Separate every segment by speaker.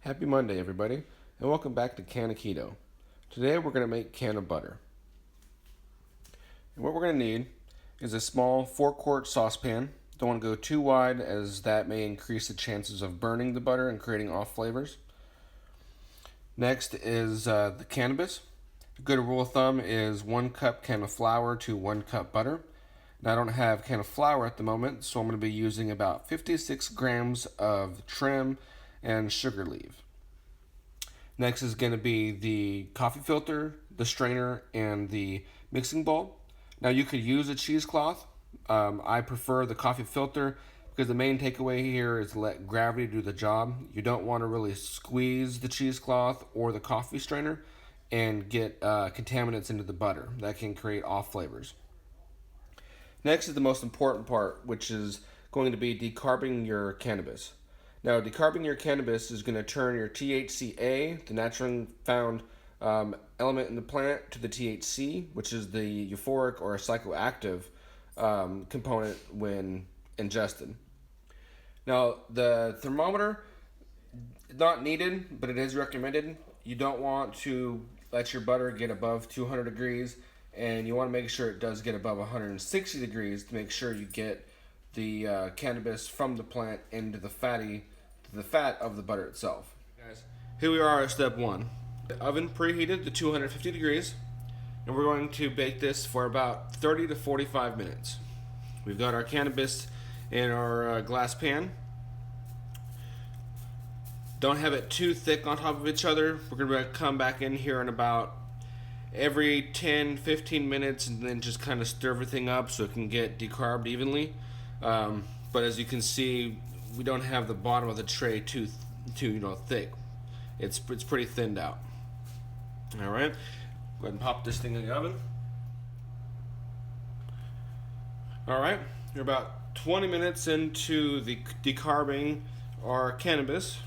Speaker 1: Happy Monday, everybody, and welcome back to Canna-Keto. Today we're going to make Canna-Butter. And what we're going to need is a small 4-quart saucepan. Don't want to go too wide, as that may increase the chances of burning the butter and creating off flavors. Next is the cannabis. A good rule of thumb is 1 cup can of flour to 1 cup butter. Now I don't have can of flour at the moment, so I'm going to be using about 56 grams of trim and sugar leaf. Next is going to be the coffee filter, the strainer, and the mixing bowl. Now you could use a cheesecloth. I prefer the coffee filter because the main takeaway here is to let gravity do the job. You don't want to really squeeze the cheesecloth or the coffee strainer and get contaminants into the butter. That can create off flavors. Next is the most important part, which is going to be decarbing your cannabis. Now, decarbing your cannabis is going to turn your THCA, the naturally found element in the plant, to the THC, which is the euphoric or psychoactive component when ingested. Now, the thermometer, not needed, but it is recommended. You don't want to let your butter get above 200 degrees, and you want to make sure it does get above 160 degrees to make sure you get the cannabis from the plant into the fat of the butter itself. Guys, here we are at step 1. The oven preheated to 250 degrees, and we're going to bake this for about 30 to 45 minutes. We've got our cannabis in our glass pan. Don't have it too thick on top of each other. We're going to come back in here in about every 10-15 minutes and then just kind of stir everything up so it can get decarbed evenly. But as you can see, we don't have the bottom of the tray too thick. It's pretty thinned out. All right, go ahead and pop this thing in the oven. All right, you're about 20 minutes into the decarbing our cannabis.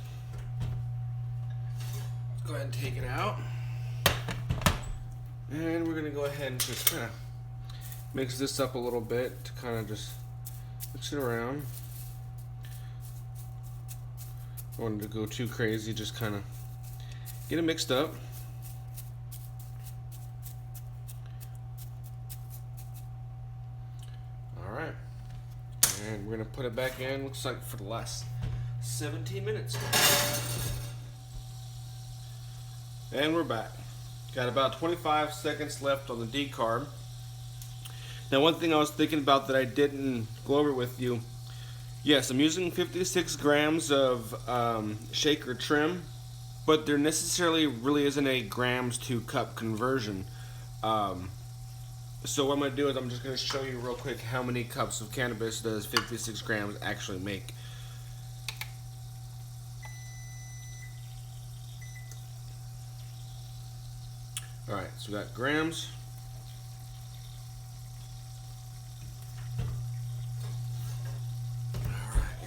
Speaker 1: Let's go ahead and take it out, and we're gonna go ahead and just kind of mix this up a little bit to kind of just mix it around. Don't want it to go too crazy, just kind of get it mixed up. Alright, and we're going to put it back in, looks like for the last 17 minutes. And we're back. Got about 25 seconds left on the decarb. Now, one thing I was thinking about that I didn't go over with you, yes, I'm using 56 grams of shaker trim, but there necessarily really isn't a grams to cup conversion. So what I'm going to do is I'm just going to show you real quick how many cups of cannabis does 56 grams actually make. Alright, so we got grams.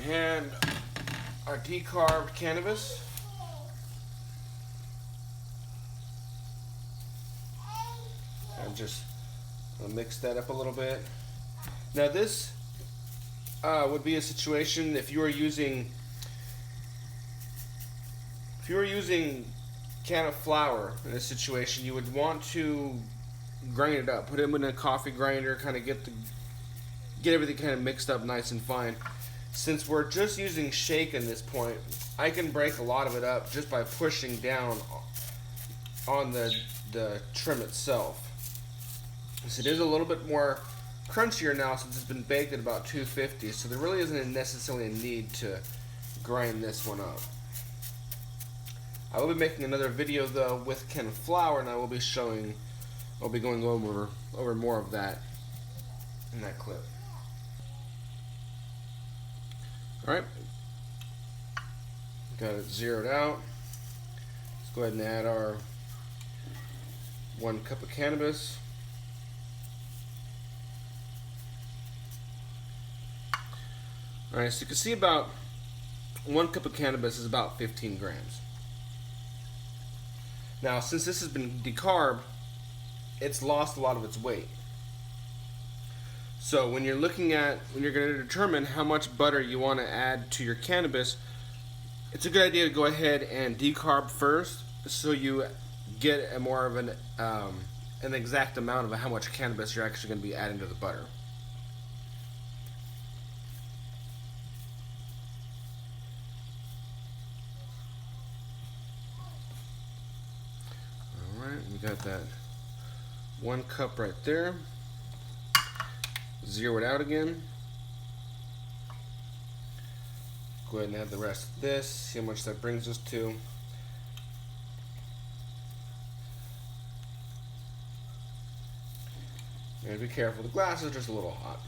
Speaker 1: And our decarbed cannabis. And just mix that up a little bit. Now this would be a situation if you were using can of flour in this situation, you would want to grind it up, put it in a coffee grinder, kind of get everything kind of mixed up nice and fine. Since we're just using shake in this point, I can break a lot of it up just by pushing down on the trim itself. So it is a little bit more crunchier now since it's been baked at about 250, so there really isn't necessarily a need to grind this one up. I will be making another video though with can of flour, and I'll be going over more of that in that clip. Alright, got it zeroed out. Let's go ahead and add our 1 cup of cannabis. Alright, so you can see about 1 cup of cannabis is about 15 grams. Now, since this has been decarbed, it's lost a lot of its weight. So when you're going to determine how much butter you want to add to your cannabis, it's a good idea to go ahead and decarb first, so you get a more of an exact amount of how much cannabis you're actually going to be adding to the butter. Alright, we got that 1 cup right there. Zero it out again. Go ahead and add the rest of this, see how much that brings us to. And be careful, the glass is just a little hot.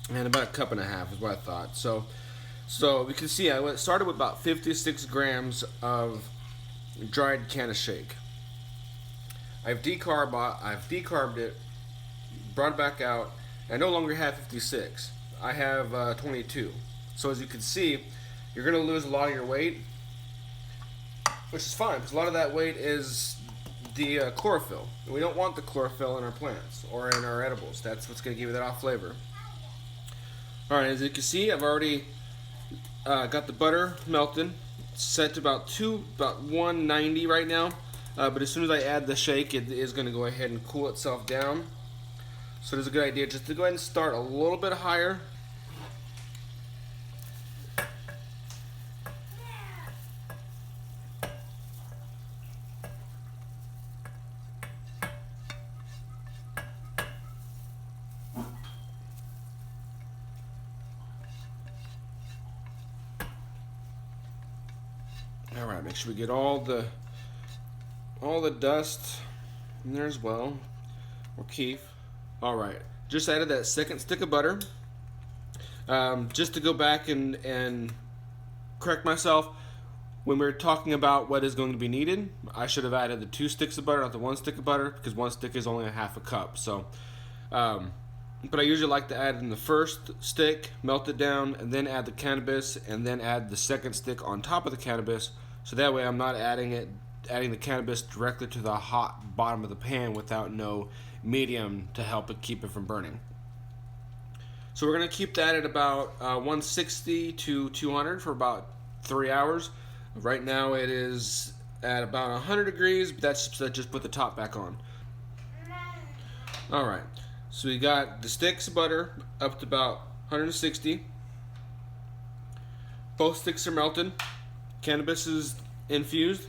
Speaker 1: And about 1.5 cups is what I thought. So we can see I started with about 56 grams of dried canna shake. I've decarbed it, brought it back out. I no longer have 56. I have 22. So as you can see, you're going to lose a lot of your weight, which is fine because a lot of that weight is the chlorophyll. We don't want the chlorophyll in our plants or in our edibles. That's what's going to give you that off flavor. Alright, as you can see, I've already got the butter melted. It's set to about 190 right now. But as soon as I add the shake, it is going to go ahead and cool itself down. So it's a good idea just to go ahead and start a little bit higher. Alright, make sure we get all the dust in there as well, or keef. Alright, just added that 2nd stick of butter. Just to go back and correct myself, when we were talking about what is going to be needed, I should have added the 2 sticks of butter, not the 1 stick of butter, because 1 stick is only 1/2 cup. So, but I usually like to add in the 1st stick, melt it down, and then add the cannabis, and then add the 2nd stick on top of the cannabis. So that way I'm not adding the cannabis directly to the hot bottom of the pan without no medium to help it keep it from burning. So we're going to keep that at about 160 to 200 for about 3 hours. Right now it is at about 100 degrees, but that's just put the top back on. Alright, so we got the sticks of butter up to about 160. Both sticks are melted. Cannabis is infused.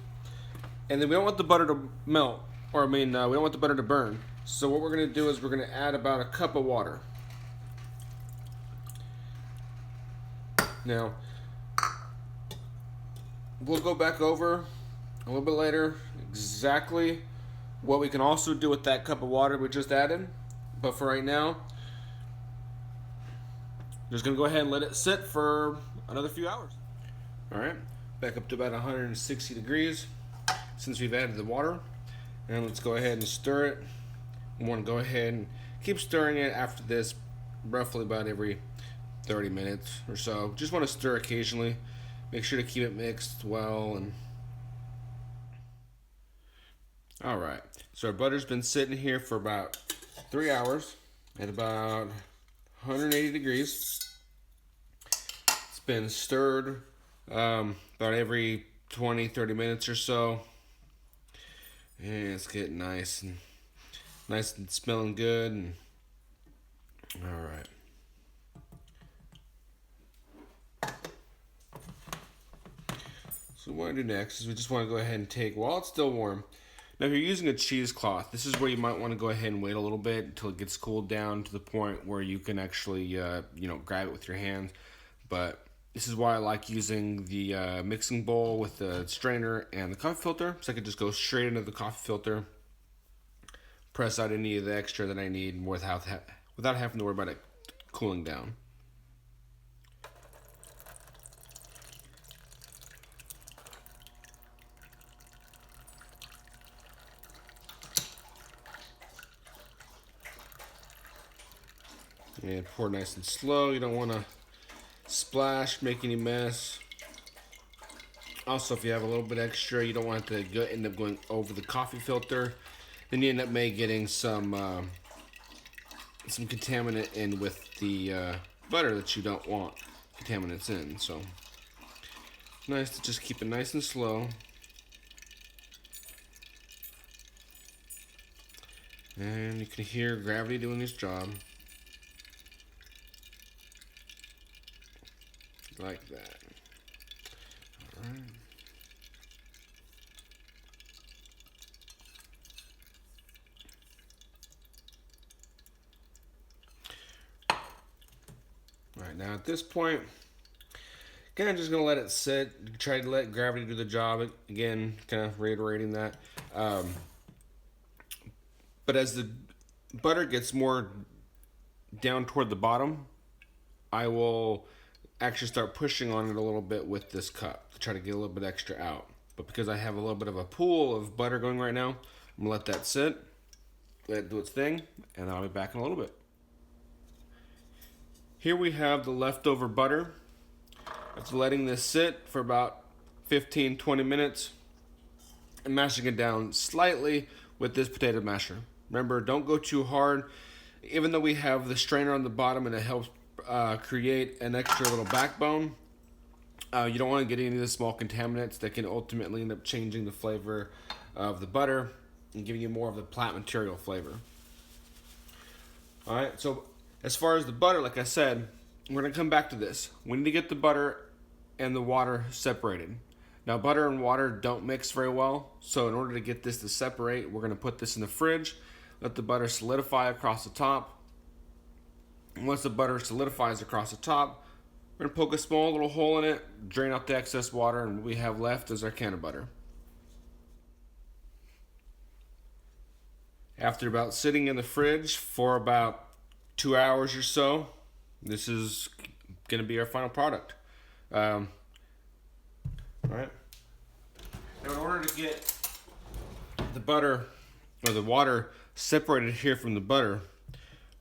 Speaker 1: And then we don't want the butter to melt, we don't want the butter to burn. So what we're going to do is we're going to add about 1 cup of water. Now, we'll go back over a little bit later exactly what we can also do with that cup of water we just added. But for right now, I'm just going to go ahead and let it sit for another few hours. Alright, back up to about 160 degrees since we've added the water. And let's go ahead and stir it. We want to go ahead and keep stirring it after this, roughly about every 30 minutes or so. Just want to stir occasionally. Make sure to keep it mixed well. And alright, so our butter's been sitting here for about 3 hours at about 180 degrees. It's been stirred about every 20-30 minutes or so, and it's getting nice and smelling good. And all right, so what I do next is we just want to go ahead and take, while it's still warm. Now if you're using a cheesecloth, this is where you might want to go ahead and wait a little bit until it gets cooled down to the point where you can actually grab it with your hands. But this is why I like using the mixing bowl with the strainer and the coffee filter, so I can just go straight into the coffee filter, press out any of the extra that I need without having to worry about it cooling down. And pour nice and slow. You don't want to splash, make any mess. Also, if you have a little bit extra, you don't want it to end up going over the coffee filter. Then you end up getting some contaminant in with the butter that you don't want contaminants in. So Nice to just keep it nice and slow. And you can hear gravity doing its job. Like that. Alright. Alright, now at this point, kind of just going to let it sit. Try to let gravity do the job. Again, kind of reiterating that. But as the butter gets more down toward the bottom, I will actually start pushing on it a little bit with this cup to try to get a little bit extra out. But because I have a little bit of a pool of butter going right now, I'm going to let that sit, let it do its thing, and I'll be back in a little bit. Here we have the leftover butter. After letting this sit for about 15-20 minutes and mashing it down slightly with this potato masher. Remember, don't go too hard. Even though we have the strainer on the bottom and it helps create an extra little backbone, you don't want to get any of the small contaminants that can ultimately end up changing the flavor of the butter and giving you more of the plant material flavor. Alright, so as far as the butter, like I said, we're going to come back to this. We need to get the butter and the water separated. Now, butter and water don't mix very well, so in order to get this to separate, we're going to put this in the fridge, let the butter solidify across the top. And once the butter solidifies across the top, we're going to poke a small little hole in it, drain out the excess water, and what we have left is our Canna-Butter. After about sitting in the fridge for about 2 hours or so, this is going to be our final product. Alright. Now, in order to get the butter or the water separated here from the butter,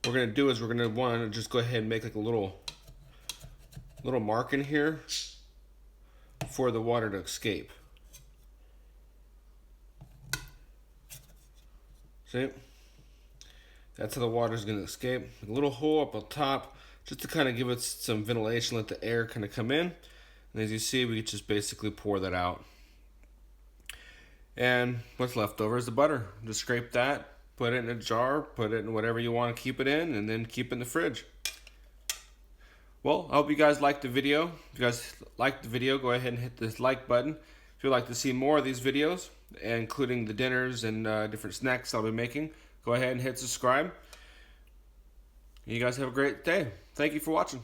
Speaker 1: what we're going to do is we're going to want to just go ahead and make like a little mark in here for the water to escape. See? That's how the water is going to escape. A little hole up on top just to kind of give it some ventilation, let the air kind of come in. And as you see, we just basically pour that out. And what's left over is the butter. Just scrape that, put it in a jar, put it in whatever you want to keep it in, and then keep it in the fridge. Well, I hope you guys liked the video. If you guys liked the video, go ahead and hit this like button. If you'd like to see more of these videos, including the dinners and different snacks I'll be making, go ahead and hit subscribe. You guys have a great day. Thank you for watching.